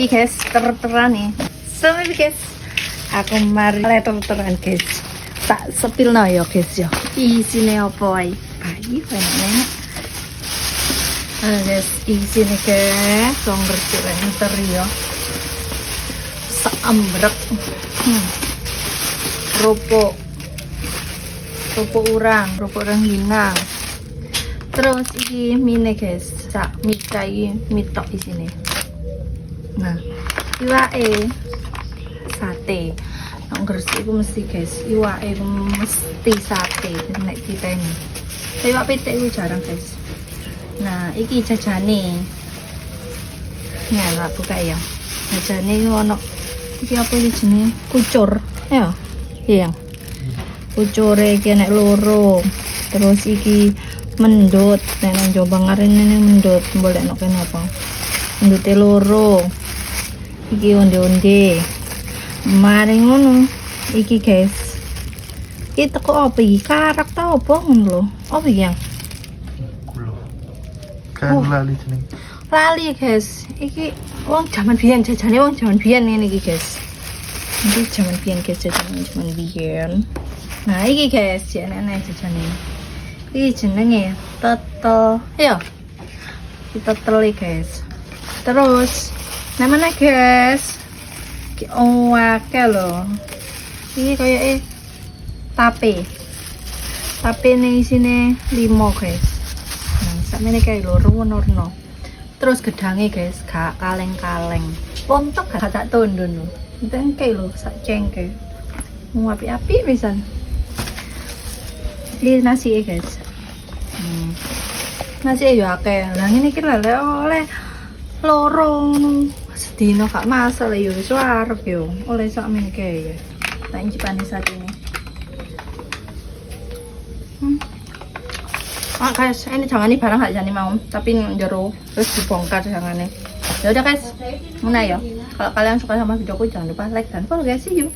iki guys ter-teran nih. So guys, aku mari ter-teran guys. Tak sepilno ya guys ya. Isine apa ae? Ayo enak. Guys, isine guys, song bersih teri ya. Saambrek. Ropok urang linang. Terus iki mie guys, sak mie mitok di sini. Nah, iwake sate. Nek Gresik iku mesti guys, iwake mesti sate nek kita ini. Iwak pitik iku jarang guys. Nah, iki jajane. Nah, lah buka ya. Jajane ono iki apa iki jenenge? Kucur. Ya. Iya. Kucure iki nek loro. Terus iki mendut, nek nang Jombang ngarene mendut, boleh nek kene apa? Mendute loro. Iki onde-onde. Mari ngono. Iki guys. Iki teko apa iki? Karak ta apa ngono lho. Apa iki yang? Kulo. Kan lali jeneng. Lali guys. Iki wong jaman biyen jajane wong jaman biyen ngene iki guys. Iki jaman biyen guys, jaman biyen. Nah, iki guys, enak-enak jajane. Iki jenenge tetel. Ya. Iki tetel guys. Terus namanya guys. Iki akeh lho. Iki kayake tape. Tape ning isine 5 guys. Nah, sakmene kae lho warna-warna. Terus gedange guys, gak kaleng-kaleng. Pontok gak tak tondon lho. Enten kae lho sak cengke. Mau api-api pisan. Ini nasi guys. Nasi ya akeh. Lah ngene iki lho oleh lorong sedino gak masalah yo wis warep yo. Oleh sak mengke ya. Tak incipane saat ini. Guys, ini jangan barang gak jadi mau, tapi jero terus dibongkar jangannya. Ya udah guys, mana ya? Kalau kalian suka sama videoku jangan lupa like dan follow guys, see you.